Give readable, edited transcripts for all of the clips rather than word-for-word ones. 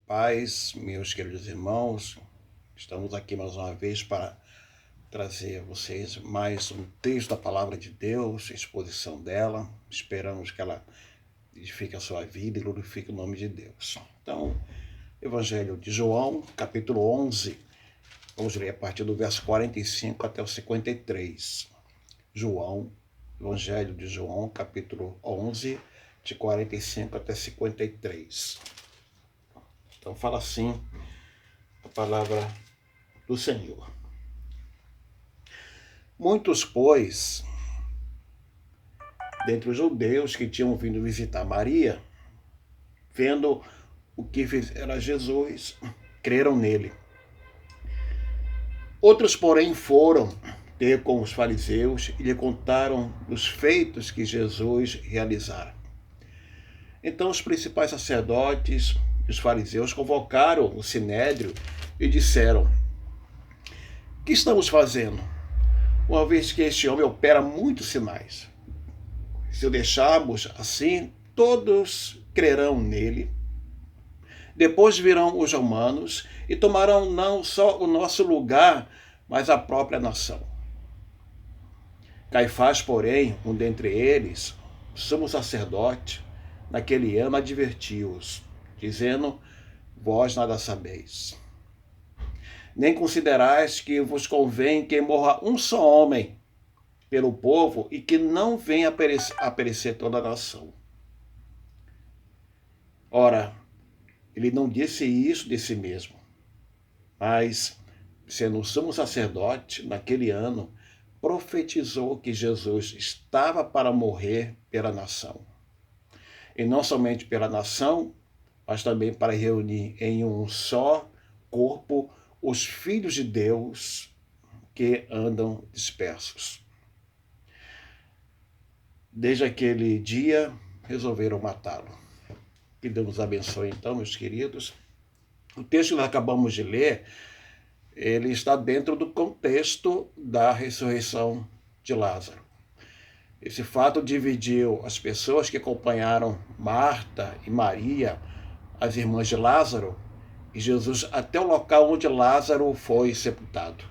Paz, meus queridos irmãos, estamos aqui mais uma vez para trazer a vocês mais um texto da Palavra de Deus, exposição dela. Esperamos que ela edifique a sua vida e glorifique o nome de Deus. Então, Evangelho de João, capítulo 11, vamos ler a partir do verso 45 até o 53. Evangelho de João, capítulo 11, de 45 até 53. Então fala assim a palavra do Senhor. Muitos, pois, dentre os judeus que tinham vindo visitar Maria, vendo o que fizera Jesus, creram nele. Outros, porém, foram ter com os fariseus e lhe contaram os feitos que Jesus realizara. Então os principais sacerdotes e os fariseus convocaram o sinédrio e disseram: o que estamos fazendo? Uma vez que este homem opera muitos sinais. Se o deixarmos assim, todos crerão nele. Depois virão os romanos e tomarão não só o nosso lugar, mas a própria nação. Caifás, porém, um dentre eles, sumo sacerdote, naquele ano advertiu-os, dizendo: vós nada sabeis. Nem considerais que vos convém que morra um só homem pelo povo e que não venha a perecer toda a nação. Ora, ele não disse isso de si mesmo, mas, sendo sumo sacerdote, naquele ano, profetizou que Jesus estava para morrer pela nação. E não somente pela nação, mas também para reunir em um só corpo os filhos de Deus que andam dispersos. Desde aquele dia, resolveram matá-lo. Que Deus nos abençoe então, meus queridos. O texto que nós acabamos de ler, ele está dentro do contexto da ressurreição de Lázaro. Esse fato dividiu as pessoas que acompanharam Marta e Maria, as irmãs de Lázaro, e Jesus até o local onde Lázaro foi sepultado.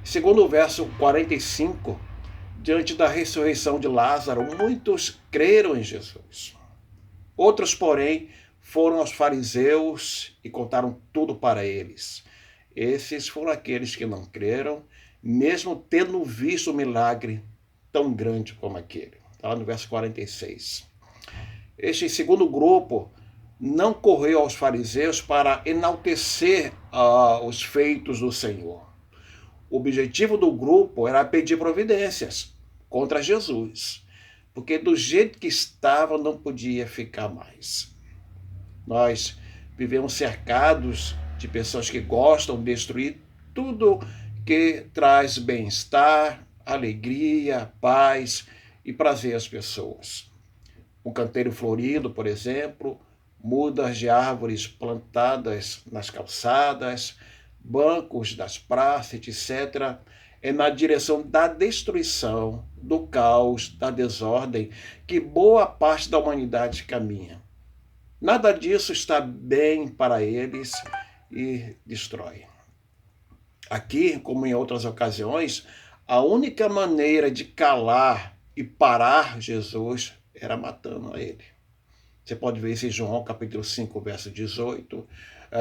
Segundo o verso 45, diante da ressurreição de Lázaro, muitos creram em Jesus. Outros, porém, foram aos fariseus e contaram tudo para eles. Esses foram aqueles que não creram, mesmo tendo visto um milagre tão grande como aquele. Está lá no verso 46. Este segundo grupo não correu aos fariseus para enaltecer os feitos do Senhor. O objetivo do grupo era pedir providências contra Jesus, porque do jeito que estava não podia ficar mais. Nós vivemos cercados de pessoas que gostam de destruir tudo que traz bem-estar, alegria, paz e prazer às pessoas. Um canteiro florido, por exemplo, mudas de árvores plantadas nas calçadas, bancos das praças, etc., é na direção da destruição, do caos, da desordem que boa parte da humanidade caminha. Nada disso está bem para eles e destrói. Aqui, como em outras ocasiões, a única maneira de calar e parar Jesus era matando a ele. Você pode ver isso em João capítulo 5, verso 18,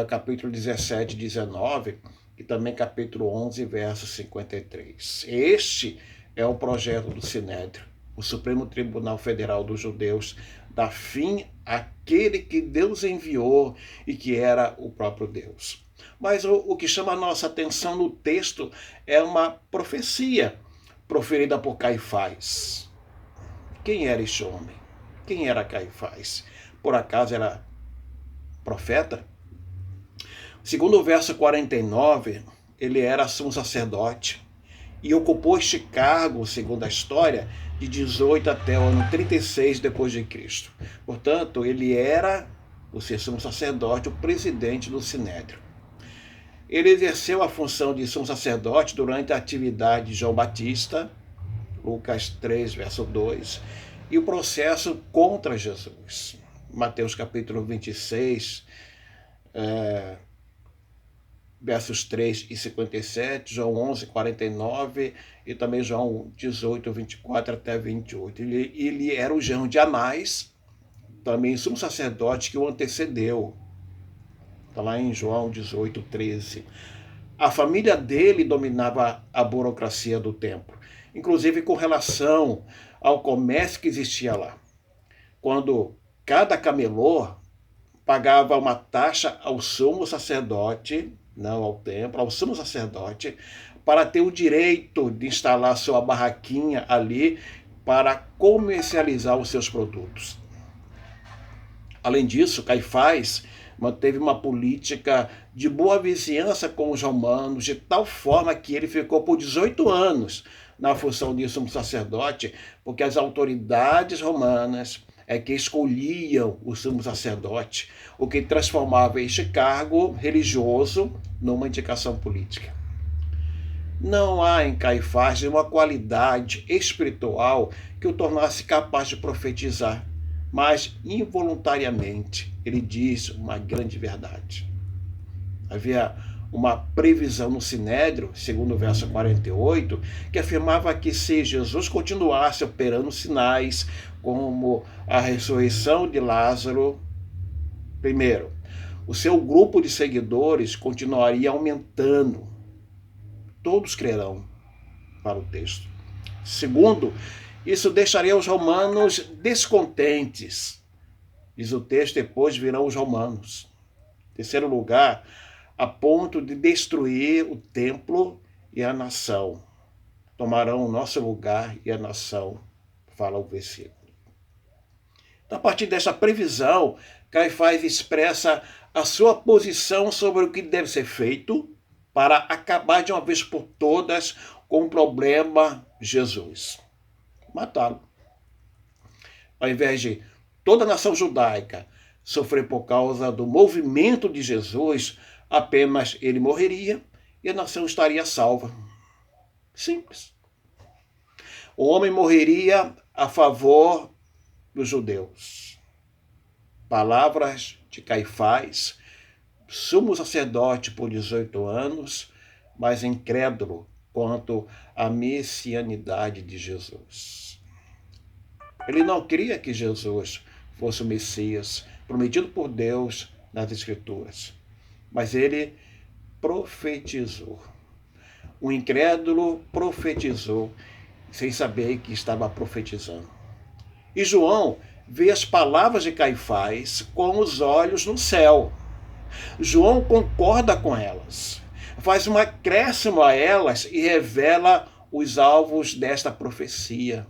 capítulo 17, 19 e também capítulo 11, verso 53. Este é o projeto do Sinédrio, o Supremo Tribunal Federal dos Judeus, dá fim àquele que Deus enviou e que era o próprio Deus. Mas o que chama a nossa atenção no texto é uma profecia proferida por Caifás. Quem era este homem? Quem era Caifás? Por acaso era profeta? Segundo o verso 49, ele era sumo sacerdote e ocupou este cargo, segundo a história, de 18 até o ano 36 depois de Cristo. Portanto, ele era, o ser sumo sacerdote, o presidente do Sinédrio. Ele exerceu a função de sumo sacerdote durante a atividade de João Batista, Lucas 3, verso 2, e o processo contra Jesus. Mateus capítulo 26, versos 3 e 57, João 11, 49 e também João 18, 24 até 28. Ele era o genro de Anás, também sumo sacerdote que o antecedeu. Está lá em João 18, 13. A família dele dominava a burocracia do templo, inclusive com relação ao comércio que existia lá. Quando cada camelô pagava uma taxa ao sumo sacerdote, não ao templo, ao sumo sacerdote, para ter o direito de instalar sua barraquinha ali para comercializar os seus produtos. Além disso, Caifás manteve uma política de boa vizinhança com os romanos, de tal forma que ele ficou por 18 anos na função de sumo sacerdote, porque as autoridades romanas é que escolhiam o sumo sacerdote, o que transformava este cargo religioso numa indicação política. Não há em Caifás uma qualidade espiritual que o tornasse capaz de profetizar, mas involuntariamente ele diz uma grande verdade. Havia uma previsão no Sinédrio, segundo o verso 48, que afirmava que se Jesus continuasse operando sinais como a ressurreição de Lázaro, primeiro, o seu grupo de seguidores continuaria aumentando. Todos crerão, para o texto. Segundo, isso deixaria os romanos descontentes. Diz o texto, depois virão os romanos. Terceiro lugar, a ponto de destruir o templo e a nação. Tomarão o nosso lugar e a nação, fala o versículo. Então, a partir dessa previsão, Caifás expressa a sua posição sobre o que deve ser feito para acabar de uma vez por todas com o problema Jesus. Matá-lo. Ao invés de toda a nação judaica sofrer por causa do movimento de Jesus, apenas ele morreria e a nação estaria salva. Simples. O homem morreria a favor dos judeus. Palavras de Caifás, sumo sacerdote por 18 anos, mas incrédulo quanto à messianidade de Jesus. Ele não queria que Jesus fosse o Messias prometido por Deus nas Escrituras, mas ele profetizou. O incrédulo profetizou sem saber que estava profetizando. E João vê as palavras de Caifás com os olhos no céu. João concorda com elas, faz um acréscimo a elas e revela os alvos desta profecia.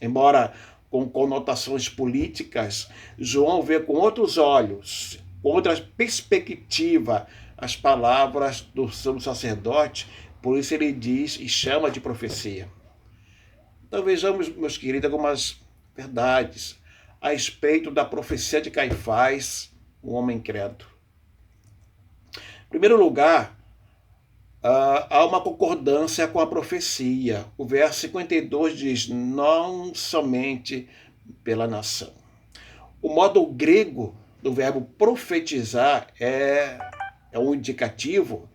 Embora com conotações políticas, João vê com outros olhos, com outra perspectiva, as palavras do sumo sacerdote, por isso ele diz e chama de profecia. Então vejamos, meus queridos, algumas verdades a respeito da profecia de Caifás, um homem incrédulo. Em primeiro lugar, há uma concordância com a profecia. O verso 52 diz, não somente pela nação. O modo grego do verbo profetizar é um indicativo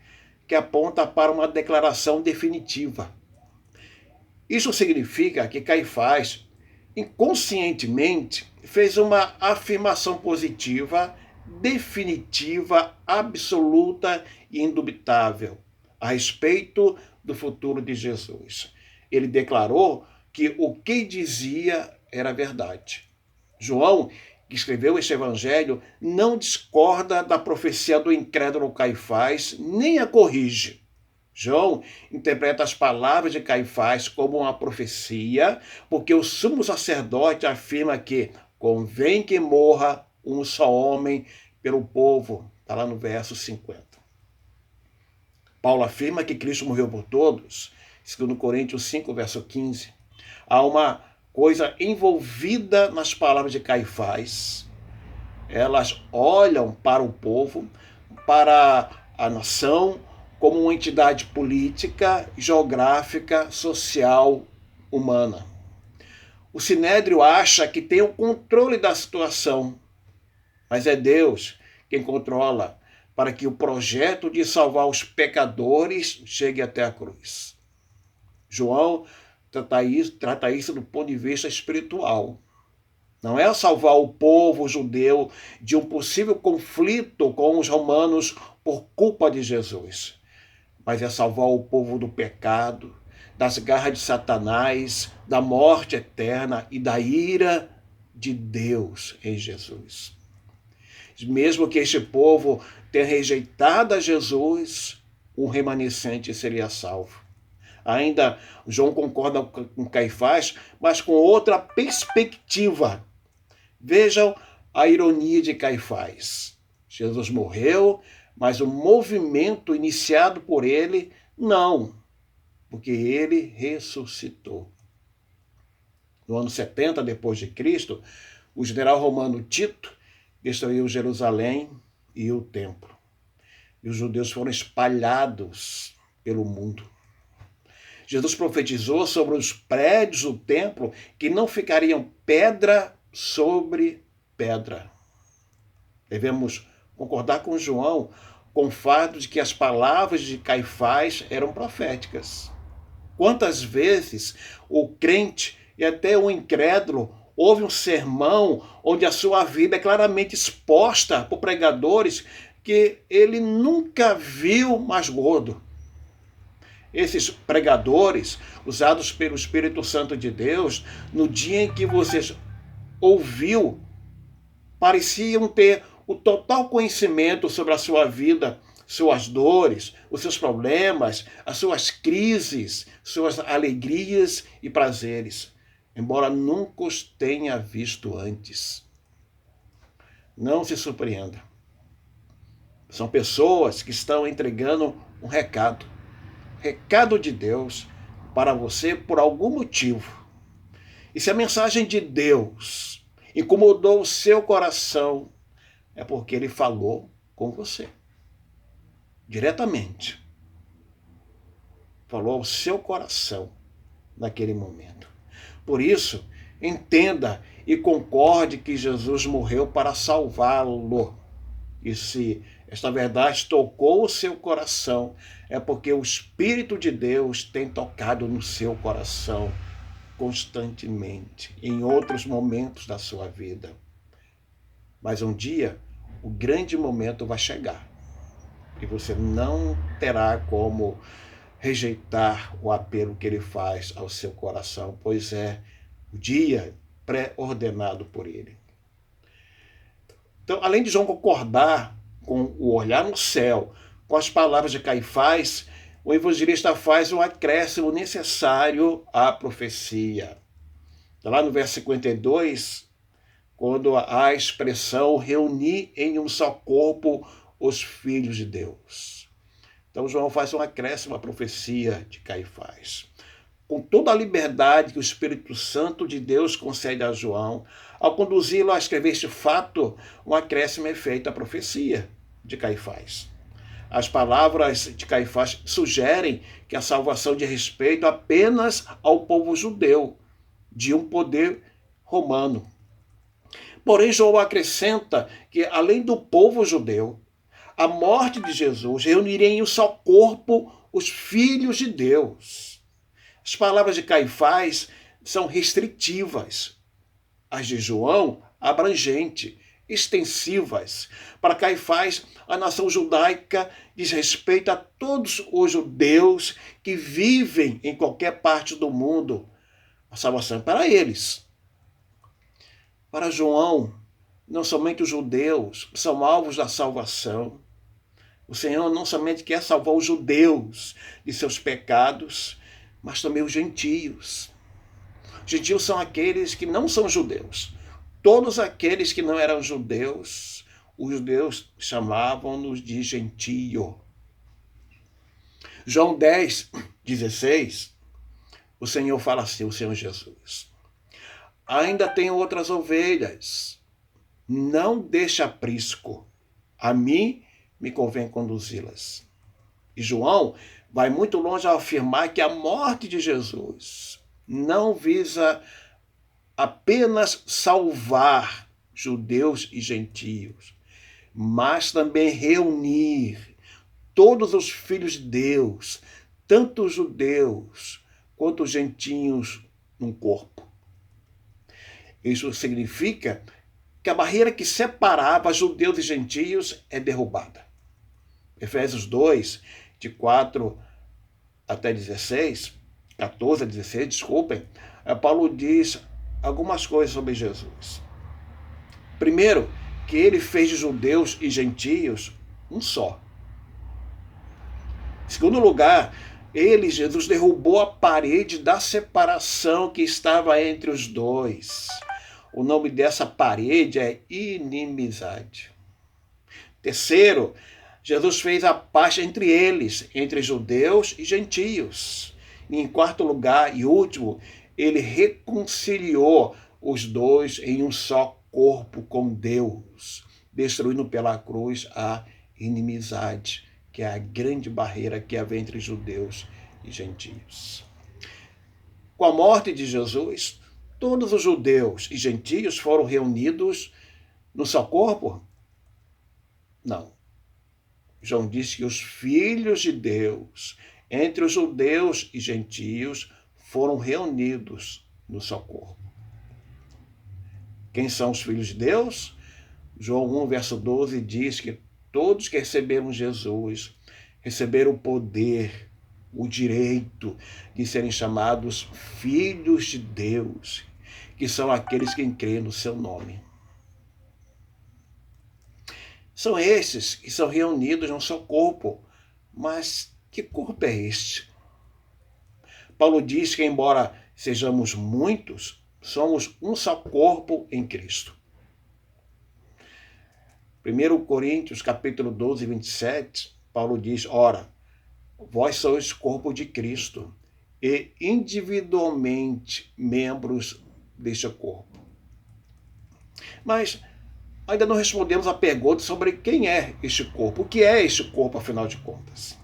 que aponta para uma declaração definitiva. Isso significa que Caifás, inconscientemente, fez uma afirmação positiva, definitiva, absoluta e indubitável a respeito do futuro de Jesus. Ele declarou que o que dizia era verdade. João, que escreveu este evangelho, não discorda da profecia do incrédulo Caifás, nem a corrige. João interpreta as palavras de Caifás como uma profecia, porque o sumo sacerdote afirma que convém que morra um só homem pelo povo. Está lá no verso 50. Paulo afirma que Cristo morreu por todos, segundo Coríntios 5, verso 15. Há uma coisa envolvida nas palavras de Caifás. Elas olham para o povo, para a nação, como uma entidade política, geográfica, social, humana. O Sinédrio acha que tem o controle da situação, mas é Deus quem controla, para que o projeto de salvar os pecadores chegue até a cruz. João trata isso do ponto de vista espiritual. Não é salvar o povo judeu de um possível conflito com os romanos por culpa de Jesus, mas é salvar o povo do pecado, das garras de Satanás, da morte eterna e da ira de Deus em Jesus. Mesmo que este povo tenha rejeitado a Jesus, o remanescente seria salvo. Ainda João concorda com Caifás, mas com outra perspectiva. Vejam a ironia de Caifás. Jesus morreu, mas o movimento iniciado por ele, não, porque ele ressuscitou. No ano 70 depois de Cristo, o general romano Tito destruiu Jerusalém e o templo. E os judeus foram espalhados pelo mundo. Jesus profetizou sobre os prédios do templo que não ficariam pedra sobre pedra. Devemos concordar com João com o fato de que as palavras de Caifás eram proféticas. Quantas vezes o crente e até o incrédulo ouve um sermão onde a sua vida é claramente exposta por pregadores que ele nunca viu mais gordo. Esses pregadores, usados pelo Espírito Santo de Deus, no dia em que você ouviu, pareciam ter o total conhecimento sobre a sua vida, suas dores, os seus problemas, as suas crises, suas alegrias e prazeres, embora nunca os tenha visto antes. Não se surpreenda. São pessoas que estão entregando um recado de Deus para você por algum motivo. E se a mensagem de Deus incomodou o seu coração, é porque ele falou com você. Diretamente. Falou ao seu coração naquele momento. Por isso, entenda e concorde que Jesus morreu para salvá-lo. E se esta verdade tocou o seu coração, é porque o Espírito de Deus tem tocado no seu coração constantemente, em outros momentos da sua vida. Mas um dia, o grande momento vai chegar. E você não terá como rejeitar o apelo que ele faz ao seu coração, pois é o dia pré-ordenado por ele. Então, além de João concordar com o olhar no céu, com as palavras de Caifás, o evangelista faz o acréscimo necessário à profecia. Está lá no verso 52, quando há a expressão reunir em um só corpo os filhos de Deus. Então João faz um acréscimo à profecia de Caifás. Com toda a liberdade que o Espírito Santo de Deus concede a João, ao conduzi-lo a escrever este fato, um acréscimo é feito à profecia de Caifás. As palavras de Caifás sugerem que a salvação diz respeito apenas ao povo judeu, de um poder romano. Porém, João acrescenta que, além do povo judeu, a morte de Jesus reuniria em um só corpo os filhos de Deus. As palavras de Caifás são restritivas. As de João, abrangente, extensivas. Para Caifás, a nação judaica diz respeito a todos os judeus que vivem em qualquer parte do mundo. A salvação é para eles. Para João, não somente os judeus são alvos da salvação. O Senhor não somente quer salvar os judeus de seus pecados, mas também os gentios. Os gentios são aqueles que não são judeus. Todos aqueles que não eram judeus, os judeus chamavam-nos de gentio. João 10, 16, o Senhor fala assim, o Senhor Jesus: ainda tenho outras ovelhas, não deixa aprisco, a mim me convém conduzi-las. E João vai muito longe ao afirmar que a morte de Jesus não visa apenas salvar judeus e gentios, mas também reunir todos os filhos de Deus, tanto os judeus quanto os gentios, num corpo. Isso significa que a barreira que separava judeus e gentios é derrubada. Efésios 2, de 4 até 16, 14 a 16, desculpem, Paulo diz algumas coisas sobre Jesus. Primeiro, que ele fez de judeus e gentios um só. Em segundo lugar, ele, Jesus, derrubou a parede da separação que estava entre os dois. O nome dessa parede é inimizade. Terceiro, Jesus fez a paz entre eles, entre judeus e gentios. E em quarto lugar e último, ele reconciliou os dois em um só corpo com Deus, destruindo pela cruz a inimizade, que é a grande barreira que havia entre judeus e gentios. Com a morte de Jesus, todos os judeus e gentios foram reunidos no só corpo? Não. João diz que os filhos de Deus, entre os judeus e gentios, foram reunidos no só corpo. Quem são os filhos de Deus? João 1, verso 12 diz que todos que receberam Jesus receberam o poder, o direito de serem chamados filhos de Deus, que são aqueles que creem no seu nome. São esses que são reunidos num só corpo. Mas que corpo é este? Paulo diz que, embora sejamos muitos, somos um só corpo em Cristo. 1 Coríntios, capítulo 12, 27, Paulo diz, ora, vós sois corpo de Cristo e individualmente membros deste corpo. Mas ainda não respondemos a pergunta sobre quem é este corpo. O que é este corpo, afinal de contas?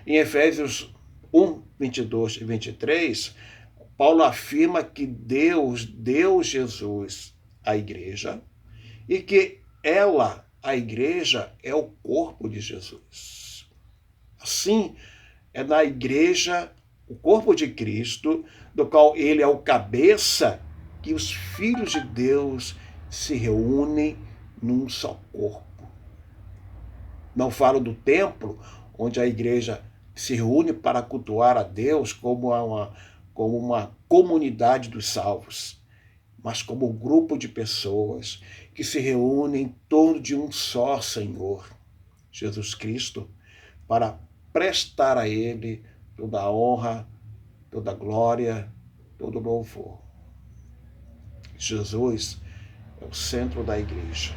Em Efésios 1, 22 e 23, Paulo afirma que Deus deu Jesus à igreja e que ela, a igreja, é o corpo de Jesus. Assim, é na igreja, o corpo de Cristo, do qual ele é o cabeça, que os filhos de Deus se reúnem num só corpo. Não falo do templo, onde a igreja se reúne para cultuar a Deus como uma comunidade dos salvos, mas como um grupo de pessoas que se reúnem em torno de um só Senhor, Jesus Cristo, para prestar a Ele toda a honra, toda a glória, todo o louvor. Jesus é o centro da igreja.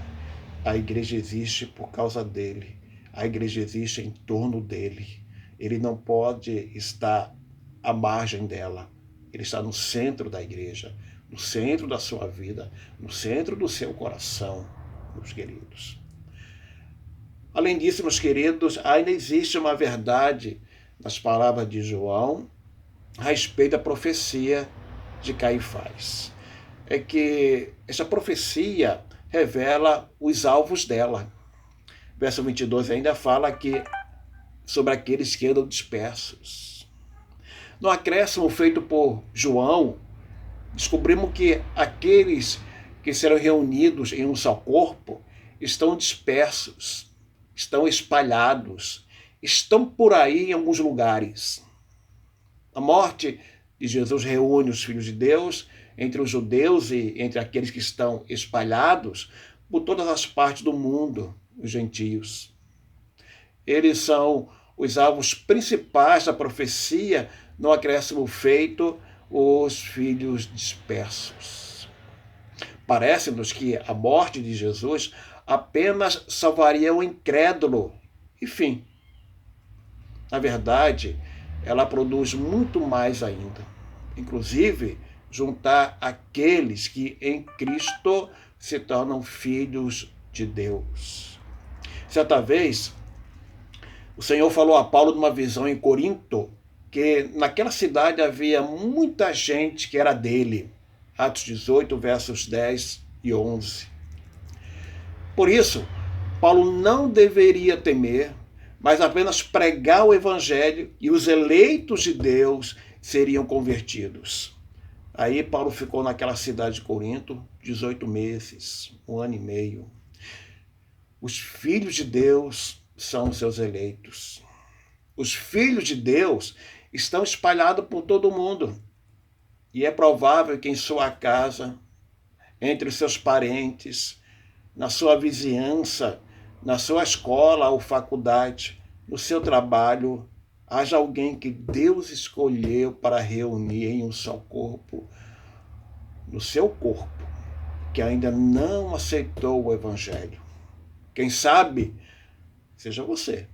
A igreja existe por causa dele. A igreja existe em torno dele. Ele não pode estar à margem dela. Ele está no centro da igreja, no centro da sua vida, no centro do seu coração, meus queridos. Além disso, meus queridos, ainda existe uma verdade nas palavras de João a respeito da profecia de Caifás. É que essa profecia revela os alvos dela. Verso 22 ainda fala que sobre aqueles que andam dispersos. No acréscimo feito por João, descobrimos que aqueles que serão reunidos em um só corpo estão dispersos, estão espalhados, estão por aí em alguns lugares. A morte de Jesus reúne os filhos de Deus entre os judeus e entre aqueles que estão espalhados por todas as partes do mundo, os gentios. Eles são os alvos principais da profecia no acréscimo feito os filhos dispersos. Parece-nos que a morte de Jesus apenas salvaria o incrédulo. Enfim, na verdade, ela produz muito mais ainda. Inclusive, juntar aqueles que em Cristo se tornam filhos de Deus. Certa vez, o Senhor falou a Paulo numa visão em Corinto, que naquela cidade havia muita gente que era dele. Atos 18, versos 10 e 11. Por isso, Paulo não deveria temer, mas apenas pregar o evangelho e os eleitos de Deus seriam convertidos. Aí Paulo ficou naquela cidade de Corinto 18 meses, 1 ano e meio. Os filhos de Deus são os seus eleitos. Os filhos de Deus estão espalhados por todo o mundo. E é provável que em sua casa, entre os seus parentes, na sua vizinhança, na sua escola ou faculdade, no seu trabalho, haja alguém que Deus escolheu para reunir em um só corpo, no seu corpo, que ainda não aceitou o Evangelho. Quem sabe seja você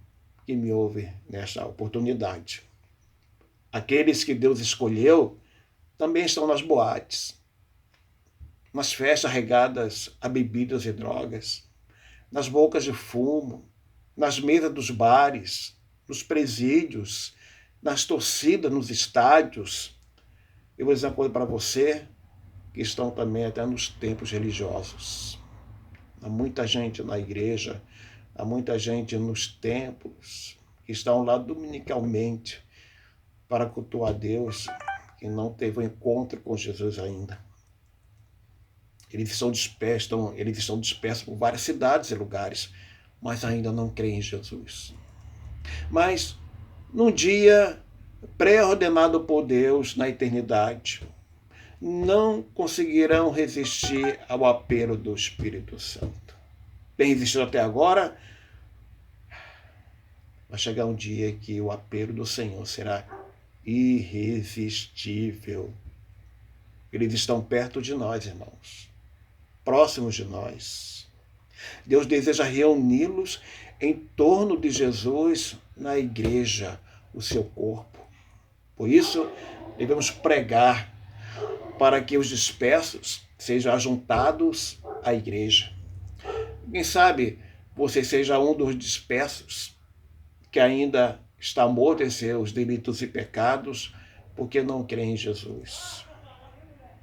que me ouve nesta oportunidade. Aqueles que Deus escolheu também estão nas boates, nas festas regadas a bebidas e drogas, nas bocas de fumo, nas mesas dos bares, nos presídios, nas torcidas, nos estádios. Eu vou dizer uma coisa para você, que estão também até nos templos religiosos. Há muita gente na igreja, há muita gente nos templos, que estão lá dominicalmente para cultuar a Deus, que não teve um encontro com Jesus ainda. Eles estão dispersos por várias cidades e lugares, mas ainda não creem em Jesus. Mas, num dia pré-ordenado por Deus na eternidade, não conseguirão resistir ao apelo do Espírito Santo. Tem resistido até agora? Vai chegar um dia que o apelo do Senhor será irresistível. Eles estão perto de nós, irmãos, próximos de nós. Deus deseja reuni-los em torno de Jesus na igreja, o seu corpo. Por isso, devemos pregar para que os dispersos sejam ajuntados à igreja. Quem sabe você seja um dos dispersos que ainda está morto em seus delitos e pecados porque não crê em Jesus.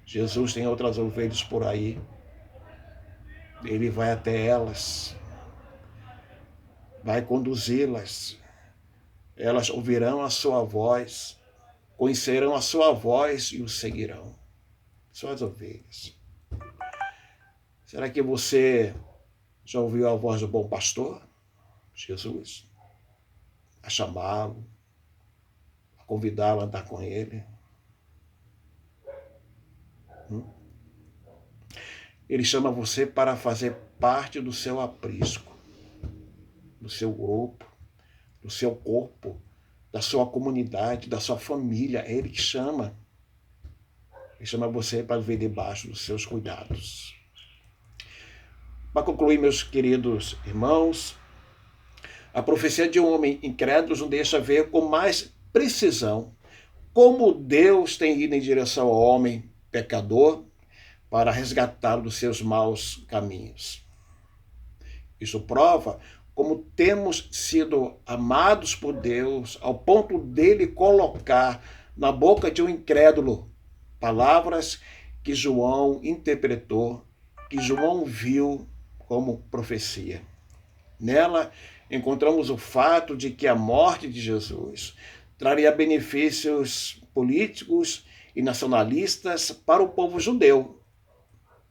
Jesus tem outras ovelhas por aí. Ele vai até elas, vai conduzi-las. Elas ouvirão a sua voz, conhecerão a sua voz e o seguirão. São as ovelhas. Será que você já ouviu a voz do bom pastor, Jesus? A chamá-lo, a convidá-lo a andar com ele? Ele chama você para fazer parte do seu aprisco, do seu grupo, do seu corpo, da sua comunidade, da sua família. É ele que chama. Ele chama você para viver debaixo dos seus cuidados. Para concluir, meus queridos irmãos, a profecia de um homem incrédulo nos deixa ver com mais precisão como Deus tem ido em direção ao homem pecador para resgatá-lo dos seus maus caminhos. Isso prova como temos sido amados por Deus ao ponto dele colocar na boca de um incrédulo palavras que João interpretou, que João viu como profecia. Nela encontramos o fato de que a morte de Jesus traria benefícios políticos e nacionalistas para o povo judeu.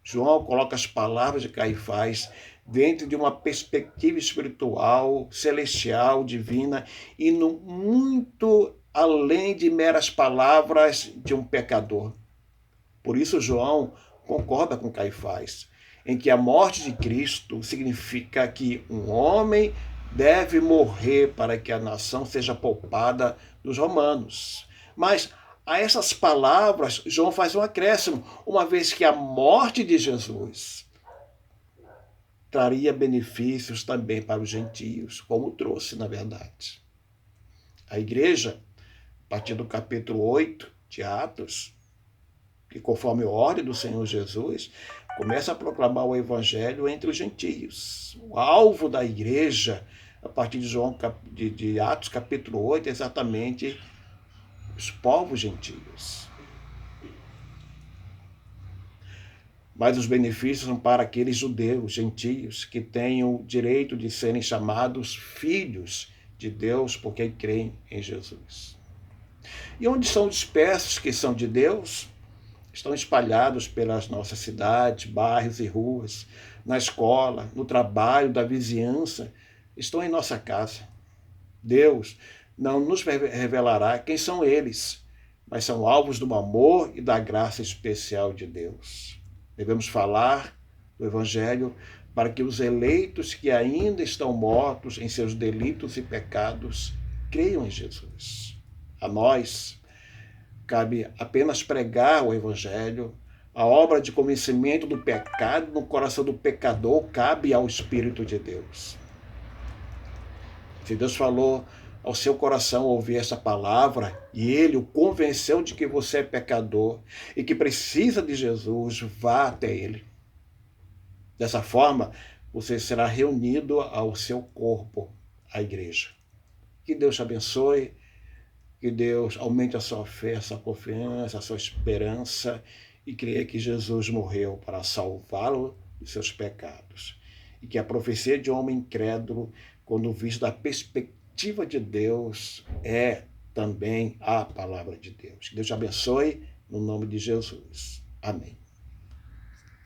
João coloca as palavras de Caifás dentro de uma perspectiva espiritual, celestial, divina, indo muito além de meras palavras de um pecador. Por isso João concorda com Caifás, em que a morte de Cristo significa que um homem deve morrer para que a nação seja poupada dos romanos. Mas a essas palavras, João faz um acréscimo, uma vez que a morte de Jesus traria benefícios também para os gentios, como trouxe, na verdade. A igreja, a partir do capítulo 8 de Atos, que conforme a ordem do Senhor Jesus, começa a proclamar o evangelho entre os gentios. O alvo da igreja, a partir de Atos capítulo 8, é exatamente os povos gentios. mas os benefícios são para aqueles judeus, gentios, que têm o direito de serem chamados filhos de Deus porque creem em Jesus. E onde são dispersos que são de Deus? Estão espalhados pelas nossas cidades, bairros e ruas, na escola, no trabalho, da vizinhança, estão em nossa casa. Deus não nos revelará quem são eles, mas são alvos do amor e da graça especial de Deus. Devemos falar do Evangelho para que os eleitos que ainda estão mortos em seus delitos e pecados creiam em Jesus. A nós cabe apenas pregar o Evangelho. A obra de convencimento do pecado no coração do pecador cabe ao Espírito de Deus. Se Deus falou ao seu coração ouvir essa palavra e ele o convenceu de que você é pecador e que precisa de Jesus, vá até ele. Dessa forma, você será reunido ao seu corpo, a igreja. Que Deus te abençoe, que Deus aumente a sua fé, a sua confiança, a sua esperança e creia que Jesus morreu para salvá-lo dos seus pecados. E que a profecia de um homem incrédulo, quando visto da perspectiva de Deus, é também a palavra de Deus. Que Deus te abençoe, no nome de Jesus. Amém.